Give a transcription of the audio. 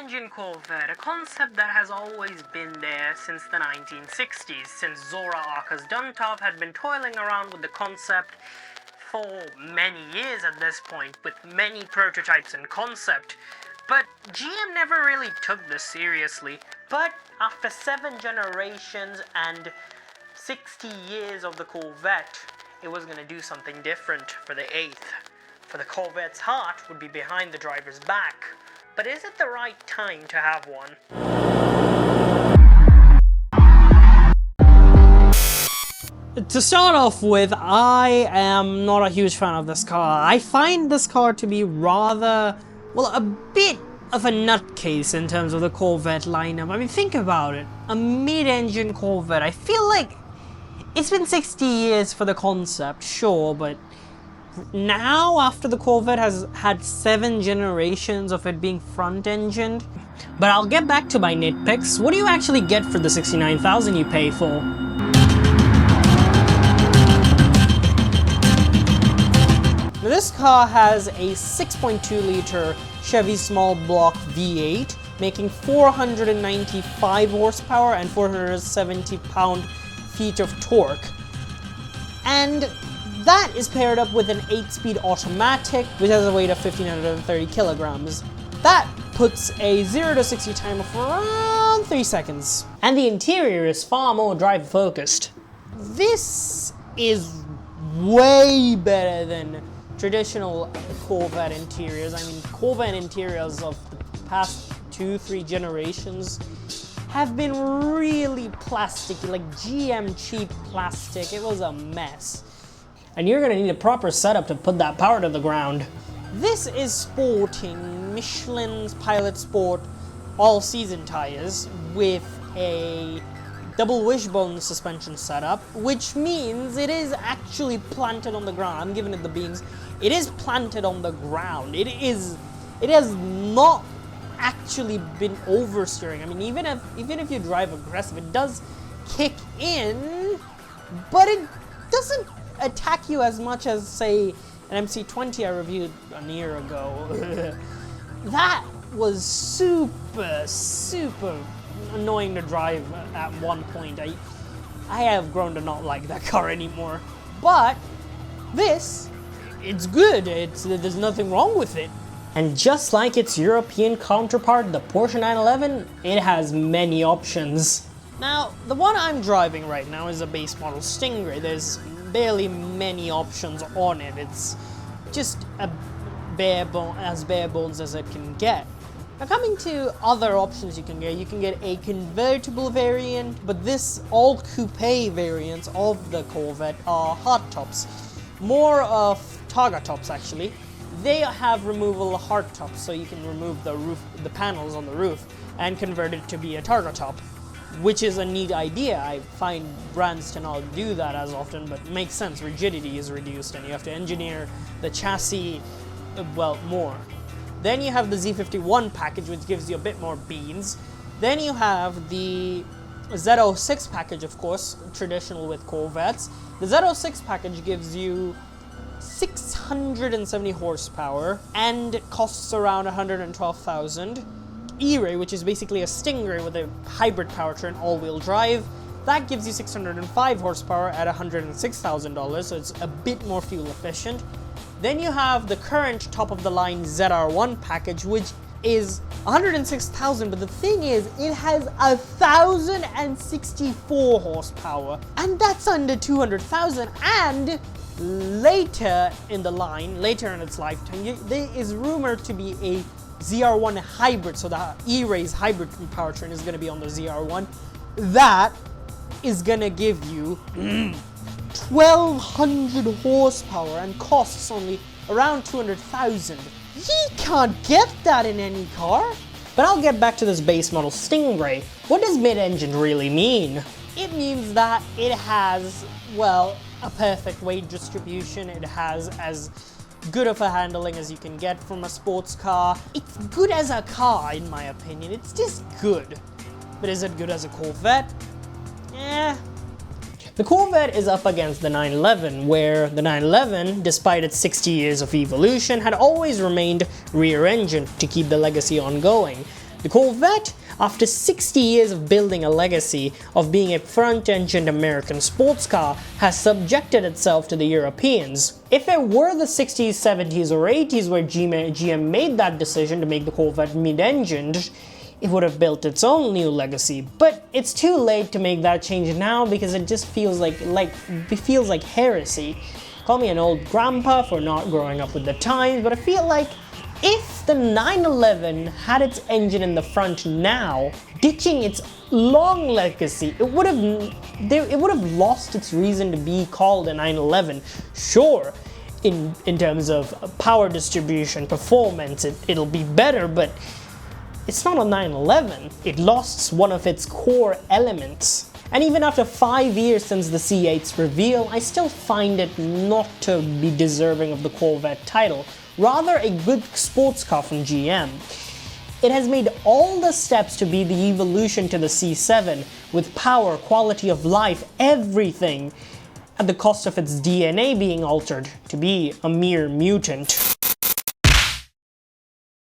mid-engine Corvette, a concept that has always been there since the 1960s, since Zora Arka's Duntov had been toiling around with the concept for many years at this point, with many prototypes in concept. But GM never really took this seriously. But after 7 generations and 60 years of the Corvette, it was going to do something different for the 8th. For the Corvette's heart would be behind the driver's back. But is it the right time to have one? To start off with, I am not a huge fan of this car. I find this car to be rather, well, a bit of a nutcase in terms of the Corvette lineup. I mean, think about it. A mid-engine Corvette. I feel like it's been 60 years for the concept, sure, but now, after the Corvette has had 7 generations of it being front-engined. But I'll get back to my nitpicks. What do you actually get for the $69,000 you pay for? Now, this car has a 6.2-liter Chevy small block V8, making 495 horsepower and 470 pound-feet of torque. And that is paired up with an 8-speed automatic, which has a weight of 1,530 kilograms. That puts a 0 to 60 time of around 3 seconds. And the interior is far more driver-focused. This is way better than traditional Corvette interiors. I mean, Corvette interiors of the past 2-3 generations have been really plasticky, like GM cheap plastic. It was a mess. And you're gonna need a proper setup to put that power to the ground. This is sporting Michelin's Pilot Sport all-season tires with a double wishbone suspension setup, which means it is actually planted on the ground. I'm giving it the beams. It is planted on the ground. It has not actually been oversteering. I mean, even if you drive aggressive, it does kick in, but it doesn't attack you as much as, say, an MC20 I reviewed a year ago. That was super annoying to drive at one point. I have grown to not like that car anymore. But this, it's good. There's nothing wrong with it. And just like its European counterpart, the Porsche 911, it has many options. Now, the one I'm driving right now is a base model Stingray. There's barely many options on it. It's just as bare bones as it can get. Now, coming to other options you can get a convertible variant, but this all coupe variants of the Corvette are hardtops. More of Targa tops, actually. They have removable hardtops, so you can remove the panels on the roof and convert it to be a Targa top, which is a neat idea. I find brands to not do that as often, but it makes sense. Rigidity is reduced and you have to engineer the chassis, well, more. Then you have the Z51 package, which gives you a bit more beans. Then you have the Z06 package, of course, traditional with Corvettes. The Z06 package gives you 670 horsepower and costs around 112,000. E-Ray, which is basically a Stingray with a hybrid powertrain, all-wheel drive, that gives you 605 horsepower at $106,000, so it's a bit more fuel efficient. Then you have the current top-of-the-line ZR1 package, which is 106,000, but the thing is, it has 1,064 horsepower, and that's under 200,000, and later in the line, later in its lifetime, there is rumored to be a ZR1 hybrid, so the E-Ray's hybrid powertrain is going to be on the ZR1. That is going to give you 1,200 horsepower and costs only around 200,000. You can't get that in any car. But I'll get back to this base model Stingray. What does mid-engine really mean? It means that it has, well, a perfect weight distribution. It has as good of a handling as you can get from a sports car. It's good as a car, in my opinion. It's just good. But is it good as a Corvette? The Corvette is up against the 911, where the 911, despite its 60 years of evolution, had always remained rear-engine to keep the legacy ongoing. The Corvette, after 60 years of building a legacy of being a front-engined American sports car, has subjected itself to the Europeans. If it were the 60s, 70s or 80s where GM made that decision to make the Corvette mid-engined, it would have built its own new legacy. But it's too late to make that change now because it just feels like heresy. Call me an old grandpa for not growing up with the times, but I feel like if the 911 had its engine in the front now, ditching its long legacy, it would have lost its reason to be called a 911. Sure, in terms of power distribution, performance, it'll be better, but it's not a 911. It lost one of its core elements. And even after 5 years since the C8's reveal, I still find it not to be deserving of the Corvette title, rather a good sports car from GM. It has made all the steps to be the evolution to the C7, with power, quality of life, everything, at the cost of its DNA being altered to be a mere mutant.